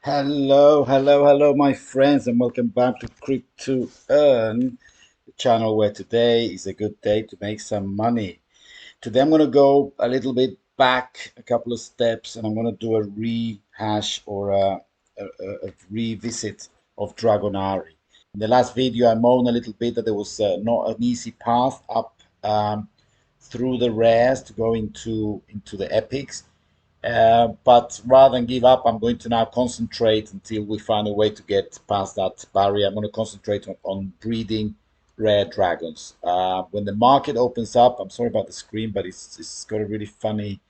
Hello, my friends, and welcome back to PlaytoEarn, the channel where today is a good day to make some money. Today, I'm going to go a little bit back a couple of steps, and I'm going to do a rehash or a revisit of Dragonary. In the last video, I moaned a little bit that there was not an easy path up through the rares to go into the epics. But rather than give up, I'm going to now concentrate until we find a way to get past that barrier. I'm going to concentrate on breeding rare dragons. When the market opens up, I'm sorry about the screen, but it's got a really funny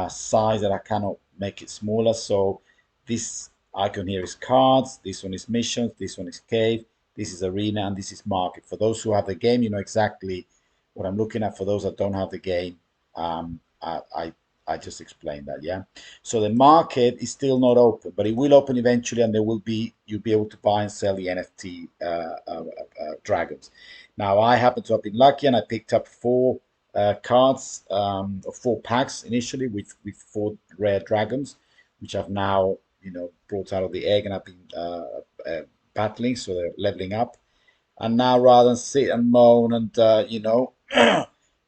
size that I cannot make it smaller. So this icon here is cards, this one is missions, this one is cave, this is arena, and this is market. For those who have the game, you know exactly what I'm looking at. For those that don't have the game, I just explained that, yeah. So the market is still not open, but it will open eventually, and you'll be able to buy and sell the NFT dragons. Now I happen to have been lucky, and I picked up four cards, or four packs initially with four rare dragons, which I've now brought out of the egg, and I've been battling, so they're leveling up. And now rather than sit and moan and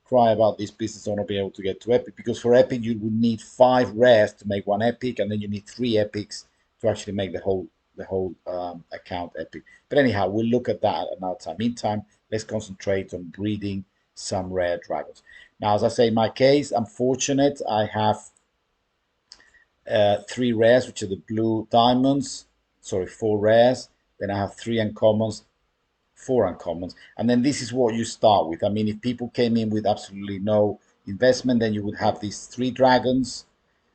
cry about this business or not being able to get to epic, because for epic you would need 5 rares to make one epic, and then you need 3 epics to actually make the whole account epic. But anyhow, we'll look at that at another time. Meantime, let's concentrate on breeding some rare dragons. Now, as I say, in my case, I'm fortunate. I have 3 rares, which are the blue diamonds. Sorry, 4 rares. Then I have 3 uncommons, 4 uncommons, and then this is what you start with. I mean, if people came in with absolutely no investment, then you would have these 3 dragons,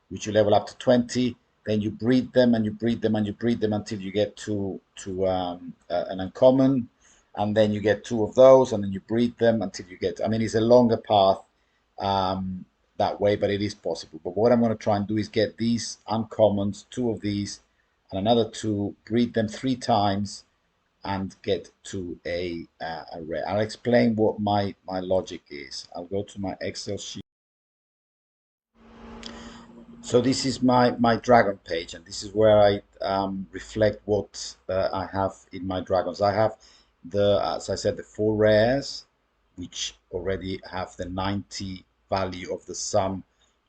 which you level up to 20. Then you breed them and you breed them and you breed them until you get to an uncommon, and then you get 2 of those, and then you breed them until you get. I mean, it's a longer path that way, but it is possible. But what I'm going to try and do is get these uncommons, 2 of these, and another 2, breed them 3 times, and get to a rare. I'll explain what my logic is. I'll go to my Excel sheet. So this is my dragon page, and this is where I reflect what I have in my dragons. I have as I said, the 4 rares, which already have the 90 value of the sum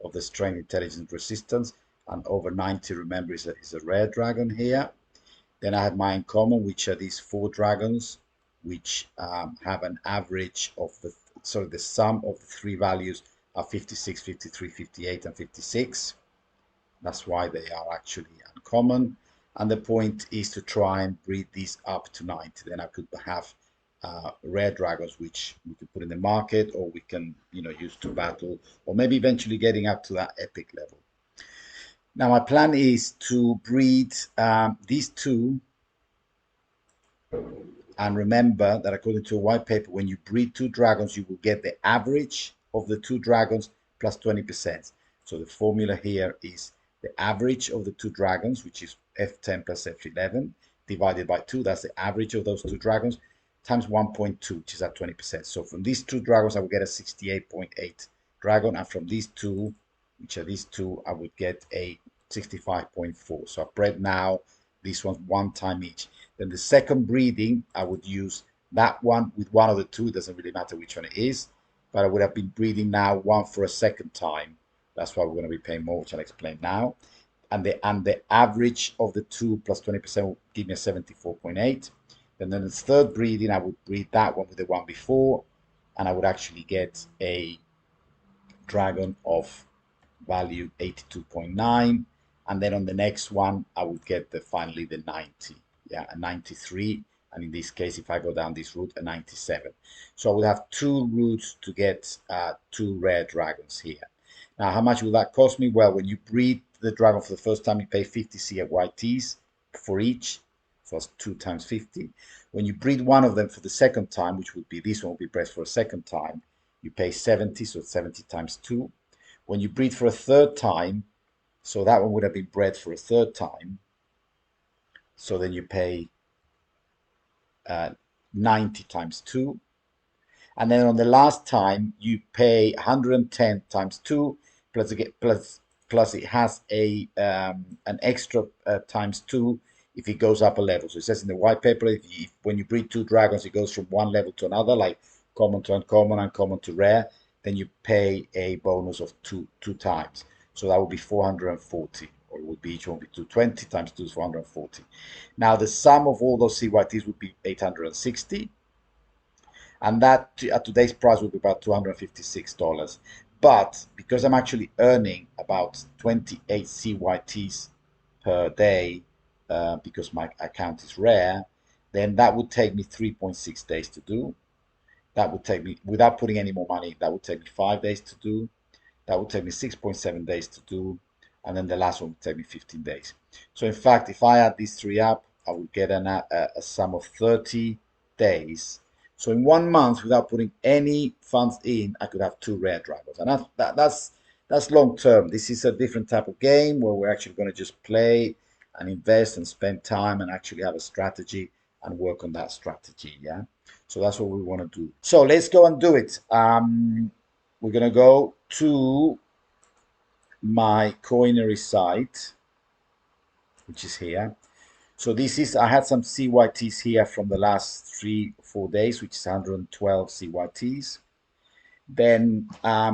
of the strength, intelligence, resistance, and over 90. Remember, is a rare dragon here. Then I have my uncommon, which are these 4 dragons, which have an average of the sum of the 3 values are 56, 53, 58, and 56. That's why they are actually uncommon. And the point is to try and breed these up to 90. Then I could have rare dragons, which we could put in the market, or we can use to battle, or maybe eventually getting up to that epic level. Now my plan is to breed these 2. And remember that according to a white paper, when you breed 2 dragons, you will get the average of the 2 dragons plus 20%. So the formula here is the average of the 2 dragons, which is F10 plus F11, divided by 2. That's the average of those 2 dragons, times 1.2, which is at 20%. So from these 2 dragons, I will get a 68.8 dragon. And from these 2, which are these 2, I would get a 65.4. So I've bred now these ones 1 time each. Then the second breeding, I would use that one with one of the 2. It doesn't really matter which one it is, but I would have been breeding now 1 for a second time. That's why we're going to be paying more, which I'll explain now. And the average of the 2 plus 20% will give me a 74.8. And then the third breeding, I would breed that one with the one before, and I would actually get a dragon of value 82.9. And then on the next one, I would get finally the 90, yeah, a 93. And in this case, if I go down this route, a 97. So I would have 2 routes to get 2 rare dragons here. Now, how much will that cost me? Well, when you breed the dragon for the first time, you pay 50 CYTs for each. So that's 2 times 50. When you breed one of them for the second time, which would be this one will be bred for a second time, you pay 70, so 70 times 2. When you breed for a third time, so that one would have been bred for a third time, so then you pay 90 times 2. And then on the last time, you pay 110 times 2 plus plus it has a an extra ×2 if it goes up a level. So it says in the white paper, if when you breed 2 dragons, it goes from one level to another, like common to uncommon, uncommon to rare, then you pay a bonus of two times. So that would be 440, or it would be each one would be 220 times 2 is 440. Now the sum of all those CYTs would be 860, and that at today's price would be about $256. But because I'm actually earning about 28 CYTs per day, because my account is rare, then that would take me 3.6 days to do. That would take me, without putting any more money, that would take me 5 days to do. That would take me 6.7 days to do. And then the last one would take me 15 days. So in fact, if I add these three up, I would get a sum of 30 days. So in 1 month, without putting any funds in, I could have 2 rare dragons. And that's long term. This is a different type of game where we're actually going to just play and invest and spend time and actually have a strategy and work on that strategy. Yeah. So that's what we want to do. So let's go and do it. We're going to go to my coinary site, which is here. So this is, I had some CYTs here from the last 3-4 days, which is 112 CYTs. Then I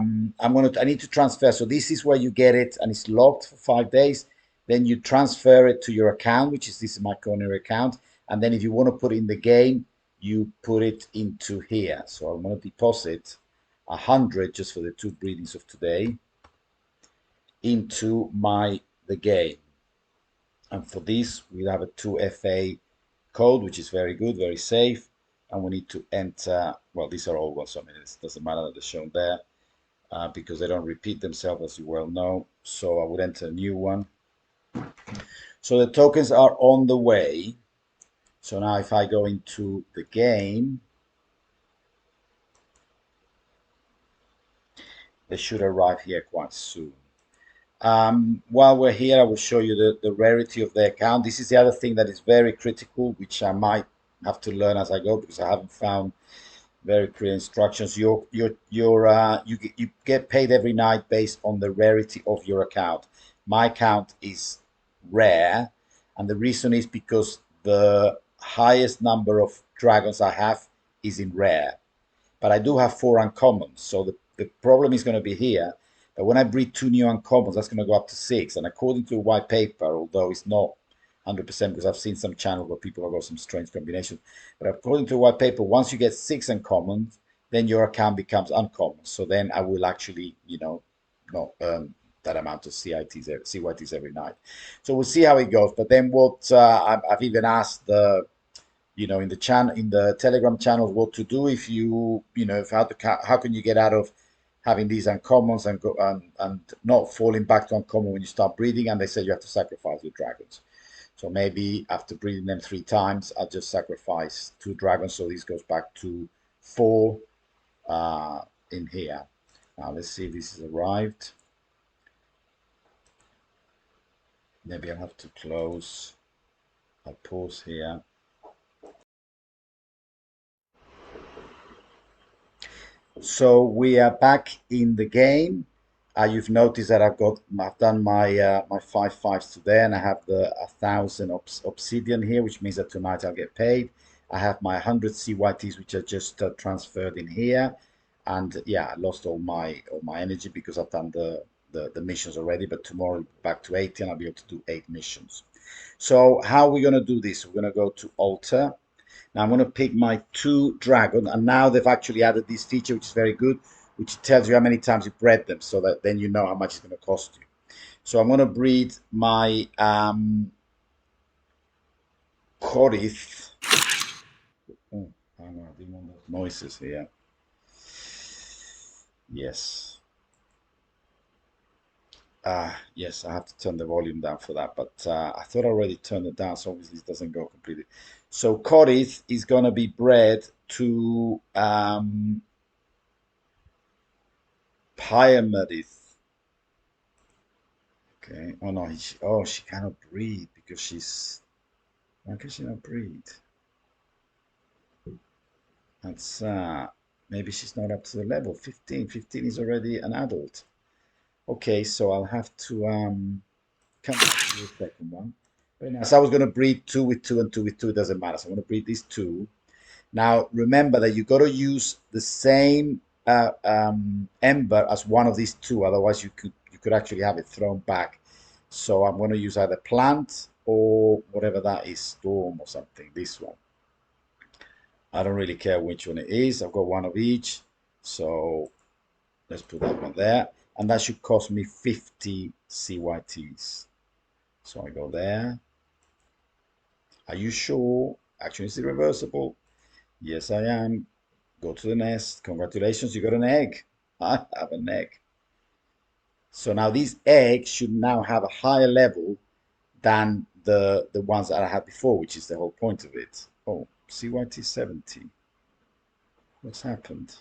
need to transfer. So this is where you get it, and it's locked for 5 days. Then you transfer it to your account, which is this is my coinary account. And then if you want to put it in the game, you put it into here. So I'm going to deposit 100 just for the 2 breedings of today into the game. And for this, we'll have a 2FA code, which is very good, very safe. And we need to enter, well, these are all ones, so I mean, it doesn't matter that they're shown there because they don't repeat themselves, as you well know. So I would enter a new one. So the tokens are on the way. So now if I go into the game, they should arrive here quite soon. While we're here, I will show you the rarity of the account. This is the other thing that is very critical, which I might have to learn as I go because I haven't found very clear instructions. You get paid every night based on the rarity of your account. My account is rare, and the reason is because the highest number of dragons I have is in rare. But I do have 4 uncommons, so the problem is going to be here. But when I breed 2 new uncommons, that's going to go up to 6. And according to the white paper, although it's not 100% because I've seen some channels where people have got some strange combinations, but according to the white paper, once you get 6 uncommons, then your account becomes uncommon. So then I will actually, not earn that amount of CYTs every night. So we'll see how it goes. But then what I've even asked the in the Telegram channels what to do if how can you get out of having these uncommons and go and not falling back to uncommon when you start breeding, and they said you have to sacrifice your dragons. So maybe after breeding them 3 times, I'll just sacrifice 2 dragons, so this goes back to 4 in here. Now let's see if this has arrived. Maybe I'll have to close. I'll pause here. So we are back in the game. You've noticed that I've done my my 5 5s today, and I have the 1,000 obsidian here, which means that tonight I'll get paid. I have my 100 CYTs, which are just transferred in here, and yeah, I lost all my energy because I've done the missions already. But tomorrow back to 80, and I'll be able to do 8 missions. So how are we going to do this? We're going to go to altar. Now I'm going to pick my 2 dragon, and now they've actually added this feature, which is very good, which tells you how many times you bred them, so that then you know how much it's going to cost you. So I'm going to breed my Korith. Oh, hang on, I didn't want those noises here. Yes. Yes, I have to turn the volume down for that, but I thought I already turned it down, so obviously it doesn't go completely. So Korith is going to be bred to Pyramidith. Okay. Oh no. She cannot breed because she's. Why can she not breed? That's maybe she's not up to the level. 15. 15 is already an adult. Okay, so I'll have to come back to the second one. Very nice. I was going to breed two with two and two with two. It doesn't matter. So I'm going to breed these two. Now remember that you got to use the same ember as one of these two. Otherwise, you could actually have it thrown back. So I'm going to use either plant or whatever that is, storm or something. This one. I don't really care which one it is. I've got one of each. So let's put that one there. And that should cost me 50 CYTs. So I go there. Are you sure? Actually, is it reversible? Yes, I am. Go to the nest. Congratulations, you got an egg. I have an egg. So now these eggs should now have a higher level than the ones that I had before, which is the whole point of it. Oh, CYT 70. What's happened?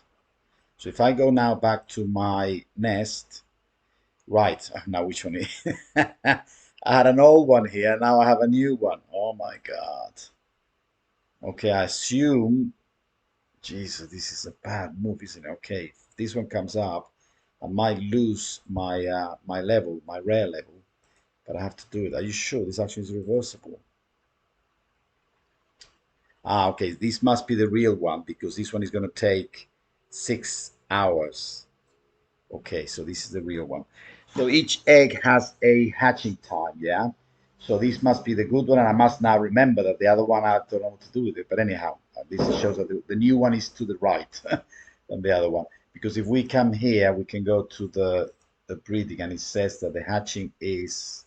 So if I go now back to my nest, right, now which one is I had an old one here, now I have a new one. Oh my God. Okay, I assume, Jesus, this is a bad move, isn't it? Okay, if this one comes up, I might lose my my level, my rare level, but I have to do it. Are you sure this actually is reversible? Ah, okay, this must be the real one because this one is going to take 6 hours. Okay, so this is the real one. So each egg has a hatching time, yeah? So this must be the good one, and I must now remember that the other one, I don't know what to do with it. But anyhow, this shows that the new one is to the right than the other one. Because if we come here, we can go to the breeding, and it says that the hatching is,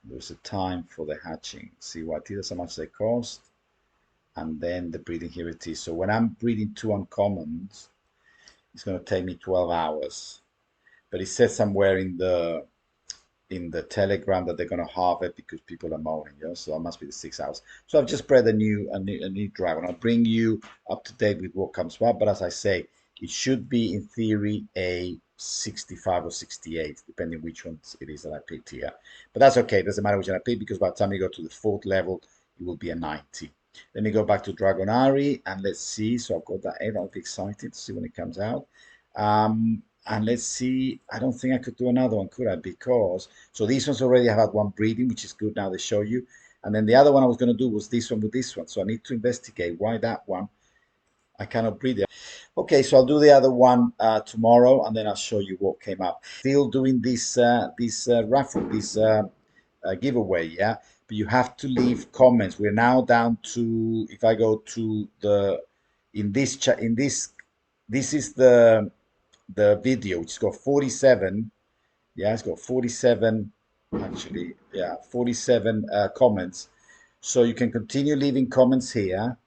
there's a time for the hatching. CYT, that's how much they cost. And then the breeding, here it is. So when I'm breeding two uncommons, it's going to take me 12 hours. But it says somewhere in the telegram that they're going to halve it because people are mowing, yeah? So that must be the 6 hours. So I've just bred a new dragon. I'll bring you up to date with what comes up. But as I say, it should be in theory a 65 or 68, depending which one it is that I picked here. But that's okay. It doesn't matter which one I pick because by the time you go to the fourth level, it will be a 90. Let me go back to Dragonary and let's see. So I've got that egg. I'll be excited to see when it comes out. And let's see, I don't think I could do another one, could I? Because, so these ones already have had one breeding, which is good now they show you. And then the other one I was going to do was this one with this one. So I need to investigate why that one, I cannot breed it. Okay, so I'll do the other one tomorrow and then I'll show you what came up. Still doing this raffle, this giveaway, yeah? But you have to leave comments. We're now down to, if I go to in this chat, this is the video, which has got 47. Yeah, it's got 47, actually, yeah, 47 comments. So you can continue leaving comments here.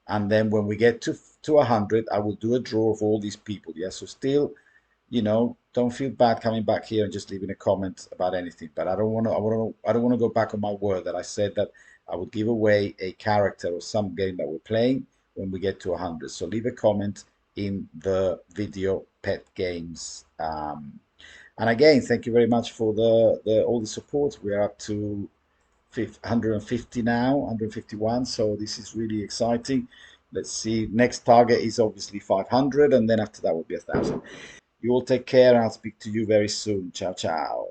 And then when we get to 100, I will do a draw of all these people. Yeah, so still, don't feel bad coming back here and just leaving a comment about anything. But I don't want to go back on my word that I said that I would give away a character or some game that we're playing when we get to 100. So leave a comment in the video pet games. And again, thank you very much for the all the support. We are up to 150 now, 151. So this is really exciting. Let's see. Next target is obviously 500, and then after that will be 1,000. You all take care, and I'll speak to you very soon. Ciao, ciao.